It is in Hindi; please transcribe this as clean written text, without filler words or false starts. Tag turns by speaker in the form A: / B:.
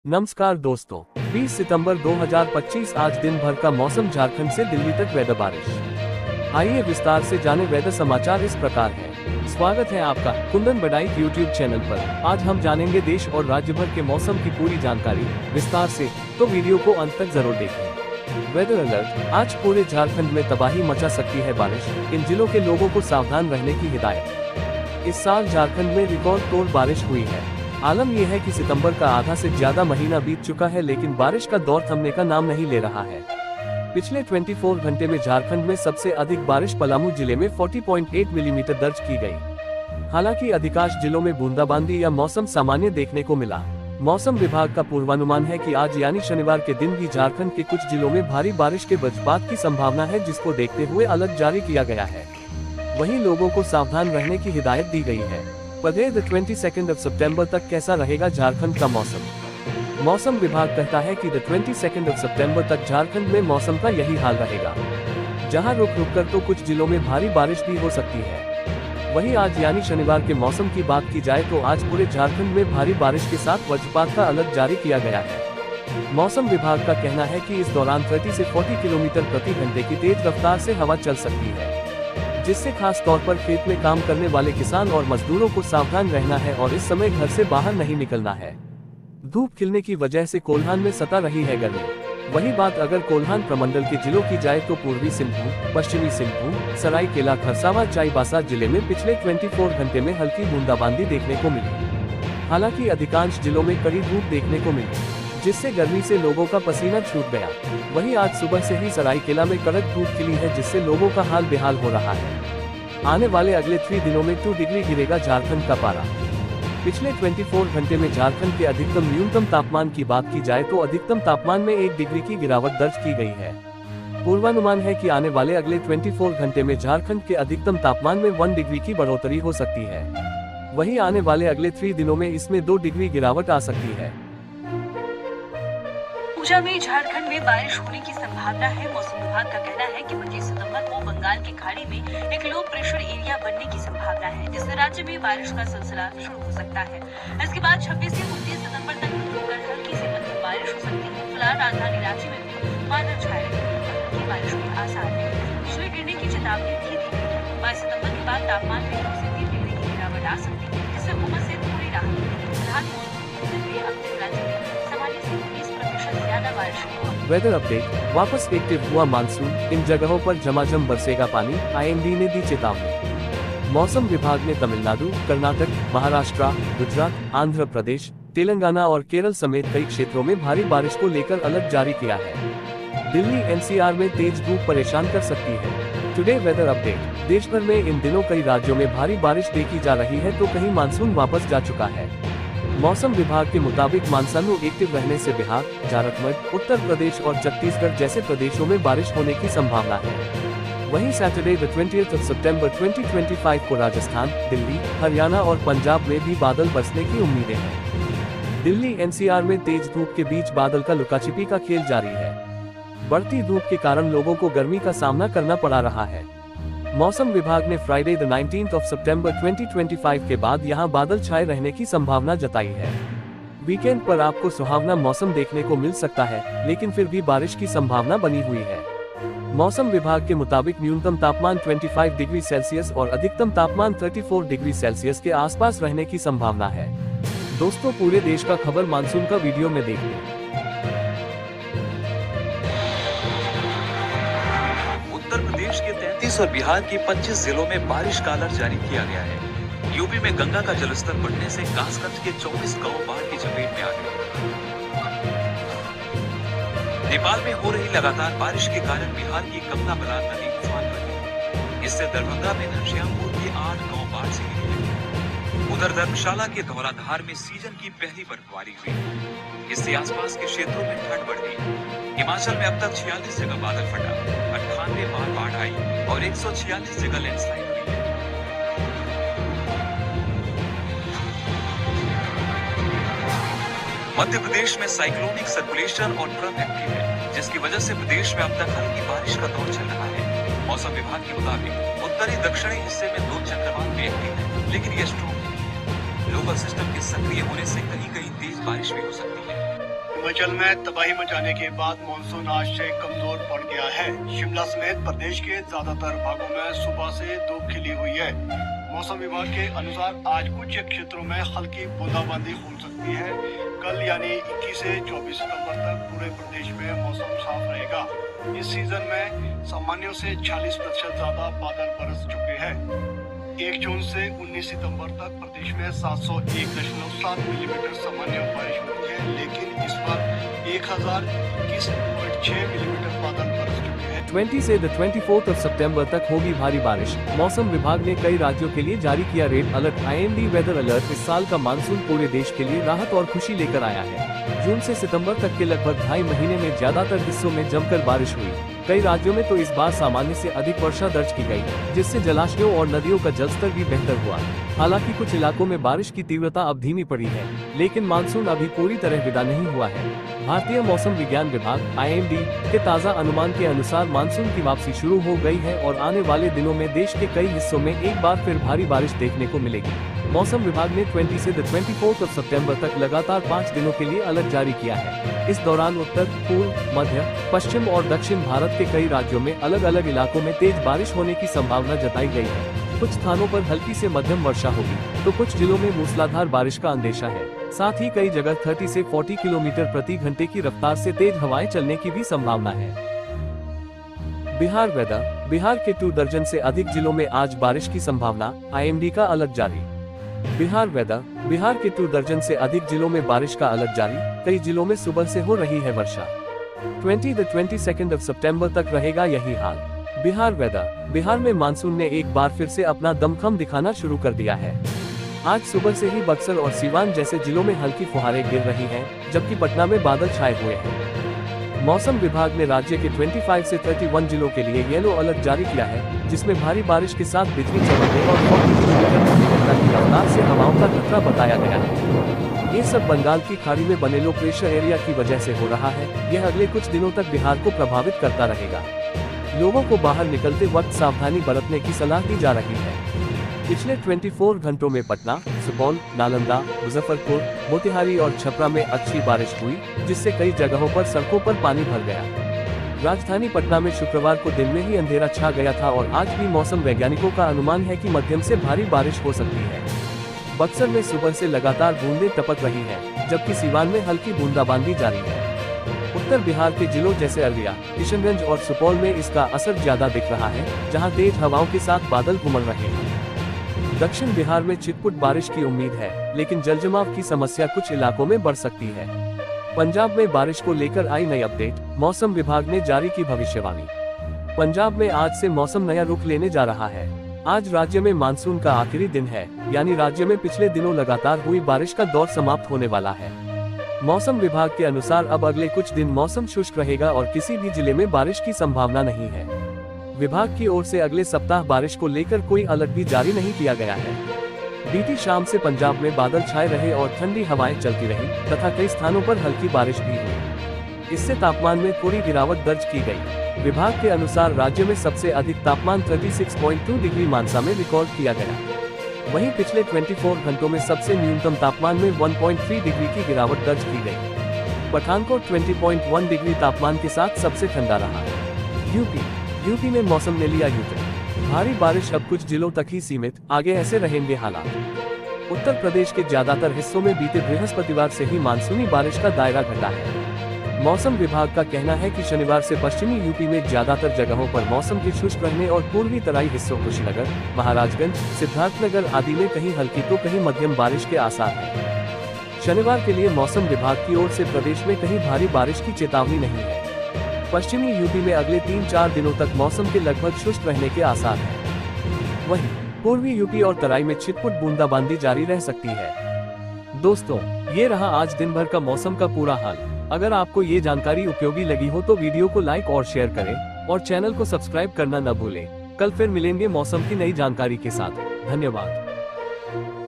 A: नमस्कार दोस्तों, 20 सितंबर 2025 आज दिन भर का मौसम झारखंड से दिल्ली तक वेदर बारिश। आइए विस्तार से जाने वेदर समाचार इस प्रकार है। स्वागत है आपका कुंदन बड़ाई यूट्यूब चैनल पर। आज हम जानेंगे देश और राज्य भर के मौसम की पूरी जानकारी विस्तार से, तो वीडियो को अंत तक जरूर देखें। वेदर अलर्ट, आज पूरे झारखंड में तबाही मचा सकती है बारिश, इन जिलों के लोगों को सावधान रहने की हिदायत। इस साल झारखंड में रिकॉर्ड तोड़ बारिश हुई है। आलम यह है कि सितंबर का आधा से ज्यादा महीना बीत चुका है, लेकिन बारिश का दौर थमने का नाम नहीं ले रहा है। पिछले 24 घंटे में झारखंड में सबसे अधिक बारिश पलामू जिले में 40.8 मिलीमीटर दर्ज की गई। हालांकि अधिकांश जिलों में बूंदाबांदी या मौसम सामान्य देखने को मिला। मौसम विभाग का पूर्वानुमान है कि आज यानी शनिवार के दिन भी झारखंड के कुछ जिलों में भारी बारिश के वज्रपात की संभावना है, जिसको देखते हुए अलर्ट जारी किया गया है। वहीं लोगों को सावधान रहने की हिदायत दी गई है। पढ़ें 22 सितंबर तक कैसा रहेगा झारखंड का मौसम। मौसम विभाग कहता है कि 22 सितंबर तक झारखंड में मौसम का यही हाल रहेगा, जहां रुक रुक कर तो कुछ जिलों में भारी बारिश भी हो सकती है। वहीं आज यानी शनिवार के मौसम की बात की जाए तो आज पूरे झारखंड में भारी बारिश के साथ वज्रपात का अलर्ट जारी किया गया है। मौसम विभाग का कहना है कि इस दौरान 30 से 40 किलोमीटर प्रति घंटे की तेज रफ्तार से हवा चल सकती है, जिससे खास तौर पर खेत में काम करने वाले किसान और मजदूरों को सावधान रहना है और इस समय घर से बाहर नहीं निकलना है। धूप खिलने की वजह से कोल्हान में सता रही है गर्मी। वही बात अगर कोल्हान प्रमंडल के जिलों की जाए तो पूर्वी सिंहभूम, पश्चिमी सिंहभूम, सरायकेला खरसावां, चाईबासा जिले में पिछले 24 घंटे में हल्की बूंदाबांदी देखने को मिली। हालांकि अधिकांश जिलों में कड़ी धूप देखने को मिली, जिससे गर्मी से लोगों का पसीना छूट गया। वहीं आज सुबह से ही सरायकेला में कड़क धूप खिली है, जिससे लोगों का हाल बेहाल हो रहा है। आने वाले अगले 3 दिनों में 2 डिग्री गिरेगा झारखंड का पारा। पिछले 24 घंटे में झारखंड के अधिकतम न्यूनतम तापमान की बात की जाए तो अधिकतम तापमान में 1 डिग्री की गिरावट दर्ज की गई है। पूर्वानुमान है कि आने वाले अगले 24 घंटे में झारखंड के अधिकतम तापमान में 1 डिग्री की बढ़ोतरी हो सकती है। वहीं आने वाले अगले 3 दिनों में इसमें 2 डिग्री गिरावट आ सकती है।
B: पूजा में झारखंड में बारिश होने की संभावना है। मौसम विभाग का कहना है कि 25 सितंबर को बंगाल की खाड़ी में एक लो प्रेशर एरिया बनने की संभावना है, जिससे राज्य में बारिश का सिलसिला शुरू हो सकता है। इसके बाद 26 से 29 सितंबर तक हल्की से मध्यम बारिश हो सकती है। फिलहाल राजधानी रांची में भी बादल छाए रहने बारिश के आसार है। बिजली गिरने की चेतावनी भी दी गई है। 22 सितंबर के बाद तापमान में 2 से 3 डिग्री की गिरावट आ सकती है, जिससे उमस से थोड़ी राहत मिलेगी। फिलहाल
A: वेदर अपडेट, वापस एक्टिव हुआ मानसून, इन जगहों पर झमाझम बरसेगा पानी, आईएमडी ने दी चेतावनी। मौसम विभाग ने तमिलनाडु, कर्नाटक, महाराष्ट्र, गुजरात, आंध्र प्रदेश, तेलंगाना और केरल समेत कई क्षेत्रों में भारी बारिश को लेकर अलर्ट जारी किया है। दिल्ली एनसीआर में तेज धूप परेशान कर सकती है। टुडे वेदर अपडेट, देश भर में इन दिनों कई राज्यों में भारी बारिश देखी जा रही है तो कहीं मानसून वापस जा चुका है। मौसम विभाग के मुताबिक मानसून एक्टिव रहने से बिहार, झारखंड, उत्तर प्रदेश और छत्तीसगढ़ जैसे प्रदेशों में बारिश होने की संभावना है। वहीं सैटरडे 20 सितंबर 2025 को राजस्थान, दिल्ली, हरियाणा और पंजाब में भी बादल बरसने की उम्मीदें हैं। दिल्ली एनसीआर में तेज धूप के बीच बादल का लुकाछिपी का खेल जारी है। बढ़ती धूप के कारण लोगों को गर्मी का सामना करना पड़ा रहा है। मौसम विभाग ने फ्राइडे 19 सितंबर 2025 के बाद यहां बादल छाए रहने की संभावना जताई है। वीकेंड पर आपको सुहावना मौसम देखने को मिल सकता है, लेकिन फिर भी बारिश की संभावना बनी हुई है। मौसम विभाग के मुताबिक न्यूनतम तापमान 25 डिग्री सेल्सियस और अधिकतम तापमान 34 डिग्री सेल्सियस के आसपास रहने की संभावना है। दोस्तों, पूरे देश का खबर मानसून का वीडियो में देखिए।
C: उत्तर प्रदेश के 33 और बिहार के 25 जिलों में बारिश का अलर्ट जारी किया गया है। यूपी में गंगा का जलस्तर बढ़ने से कासगंज के 24 गांव बाढ़ की चपेट में आ गए। नेपाल में हो रही लगातार बारिश के कारण बिहार की कमला बलान नदी उफान पर है। इससे दरभंगा में घनश्यामपुर के 8 गांव बाढ़ से घिरे हैं। उधर धर्मशाला के धौलाधार में सीजन की पहली बर्फबारी हुई। इससे आसपास के क्षेत्रों में ठंड बढ़ गई। हिमाचल में अब तक 46 जगह बादल फटा, 98 बार बाढ़ आई और 146 जगह लैंडस्लाइड हुई है। मध्य प्रदेश में साइक्लोनिक सर्कुलेशन और ट्रफ एक्टिव है, जिसकी वजह से प्रदेश में अब तक हल्की बारिश का दौर चल रहा है। मौसम विभाग के मुताबिक उत्तरी दक्षिणी हिस्से में 2 चक्रवात भी एक्टिव है, लेकिन ये स्ट्रॉन्ग नहीं है। लोकल सिस्टम के सक्रिय होने से कहीं कहीं तेज बारिश भी हो सकती है।
D: हिमाचल में तबाही मचाने के बाद मानसून आज से कमजोर पड़ गया है। शिमला समेत प्रदेश के ज्यादातर भागों में सुबह से धूप खिली हुई है। मौसम विभाग के अनुसार आज कुछ क्षेत्रों में हल्की बूंदाबांदी हो सकती है। कल यानी 21 से 24 सितंबर तक पूरे प्रदेश में मौसम साफ रहेगा। इस सीजन में सामान्य से 40% ज्यादा बादल बरस चुके हैं। 1 जून से 19 सितंबर तक प्रदेश में 701.7 मिलीमीटर सामान्य बारिश हुई है, लेकिन इस बार 1021.6 मिलीमीटर बादल बरस चुके हैं।
A: 20 से 24 सितंबर तक होगी भारी बारिश। मौसम विभाग ने कई राज्यों के लिए जारी किया red alert. IMD weather alert. इस साल का मानसून पूरे देश के लिए राहत और खुशी लेकर आया है। जून से सितंबर तक के लगभग 2.5 महीने में ज्यादातर हिस्सों में जमकर बारिश हुई। कई राज्यों में तो इस बार सामान्य से अधिक वर्षा दर्ज की गई, जिससे जलाशयों और नदियों का जलस्तर भी बेहतर हुआ। हालांकि कुछ इलाकों में बारिश की तीव्रता अब धीमी पड़ी है, लेकिन मानसून अभी पूरी तरह विदा नहीं हुआ है। भारतीय मौसम विज्ञान विभाग IMD के ताज़ा अनुमान के अनुसार मानसून की वापसी शुरू हो गई है और आने वाले दिनों में देश के कई हिस्सों में एक बार फिर भारी बारिश देखने को मिलेगी। मौसम विभाग ने 20 से 24 सितंबर तक लगातार 5 दिनों के लिए अलर्ट जारी किया है। इस दौरान उत्तर, पूर्व, मध्य, पश्चिम और दक्षिण भारत के कई राज्यों में अलग अलग इलाकों में तेज बारिश होने की संभावना जताई गई है। कुछ स्थानों पर हल्की से मध्यम वर्षा होगी, तो कुछ जिलों में मूसलाधार बारिश का अंदेशा है। साथ ही कई जगह 30 से 40 किलोमीटर प्रति घंटे की रफ्तार से तेज हवाएं चलने की भी संभावना है। बिहार वेदर। बिहार के 2 दर्जन से अधिक जिलों में आज बारिश की संभावना। IMD का अलर्ट जारी। बिहार वेदर। बिहार के 2 दर्जन से अधिक जिलों में बारिश का अलर्ट जारी। कई जिलों में सुबह से हो रही है वर्षा। 20 से 22 सितंबर तक रहेगा यही हाल। बिहार वेदर। बिहार में मानसून ने एक बार फिर से अपना दमखम दिखाना शुरू कर दिया है। आज सुबह से ही बक्सर और सीवान जैसे जिलों में हल्की फुहारें गिर रही हैं, जबकि पटना में बादल छाए हुए हैं। मौसम विभाग ने राज्य के 25 से 31 जिलों के लिए येलो अलर्ट जारी किया है, जिसमें भारी बारिश के साथ बिजली चमकने और 40 किलोमीटर प्रति घंटा की रफ्तार से हवाओं का खतरा बताया गया है। ये सब बंगाल की खाड़ी में बने लो प्रेशर एरिया की वजह से हो रहा है। यह अगले कुछ दिनों तक बिहार को प्रभावित करता रहेगा। लोगों को बाहर निकलते वक्त सावधानी बरतने की सलाह दी जा रही है। पिछले 24 घंटों में पटना, सुपौल, नालंदा, मुजफ्फरपुर, मोतिहारी और छपरा में अच्छी बारिश हुई, जिससे कई जगहों पर सड़कों पर पानी भर गया। राजधानी पटना में शुक्रवार को दिन में ही अंधेरा छा गया था और आज भी मौसम वैज्ञानिकों का अनुमान है कि मध्यम से भारी बारिश हो सकती है। बक्सर में सुबह से लगातार बूंदें टपक रही हैं, जबकि सीवान में हल्की बूंदाबांदी जारी है। उत्तर बिहार के जिलों जैसे अररिया, किशनगंज और सुपौल में इसका असर ज्यादा दिख रहा है, जहां तेज हवाओं के साथ बादल घुमड़ रहे हैं। दक्षिण बिहार में छिटपुट बारिश की उम्मीद है, लेकिन जलजमाव की समस्या कुछ इलाकों में बढ़ सकती है। पंजाब में बारिश को लेकर आई नई अपडेट। मौसम विभाग ने जारी की भविष्यवाणी। पंजाब में आज से मौसम नया रुख लेने जा रहा है। आज राज्य में मानसून का आखिरी दिन है, यानी राज्य में पिछले दिनों लगातार हुई बारिश का दौर समाप्त होने वाला है। मौसम विभाग के अनुसार अब अगले कुछ दिन मौसम शुष्क रहेगा और किसी भी जिले में बारिश की संभावना नहीं है। विभाग की ओर से अगले सप्ताह बारिश को लेकर कोई अलर्ट भी जारी नहीं किया गया है। बीती शाम से पंजाब में बादल छाए रहे और ठंडी हवाएं चलती रही तथा कई स्थानों पर हल्की बारिश भी हुई। इससे तापमान में थोड़ी गिरावट दर्ज की गई। विभाग के अनुसार राज्य में सबसे अधिक तापमान 36.2 डिग्री मानसा में रिकॉर्ड किया गया। वहीं पिछले 24 घंटों में सबसे न्यूनतम तापमान में 1.3 डिग्री की गिरावट दर्ज की गई। पठानकोट 20.1 डिग्री तापमान के साथ सबसे ठंडा रहा। यूपी में मौसम ने लिया यूटर्न। भारी बारिश अब कुछ जिलों तक ही सीमित, आगे ऐसे रहेंगे हालात। उत्तर प्रदेश के ज्यादातर हिस्सों में बीते बृहस्पतिवार से ही मानसूनी बारिश का दायरा घटा है। मौसम विभाग का कहना है कि शनिवार से पश्चिमी यूपी में ज्यादातर जगहों पर मौसम के शुष्क रहने और पूर्वी तराई हिस्सों कुशीनगर, महाराजगंज, सिद्धार्थनगर आदि में कहीं हल्की तो कहीं मध्यम बारिश के आसार हैं। शनिवार के लिए मौसम विभाग की ओर से प्रदेश में कहीं भारी बारिश की चेतावनी नहीं है। पश्चिमी यूपी में अगले 3-4 दिनों तक मौसम के लगभग शुष्क रहने के आसार हैं। वहीं पूर्वी यूपी और तराई में छिटपुट बूंदाबांदी जारी रह सकती है। दोस्तों, ये रहा आज दिन भर का मौसम का पूरा हाल। अगर आपको ये जानकारी उपयोगी लगी हो तो वीडियो को लाइक और शेयर करें और चैनल को सब्सक्राइब करना न भूलें। कल फिर मिलेंगे मौसम की नई जानकारी के साथ। धन्यवाद।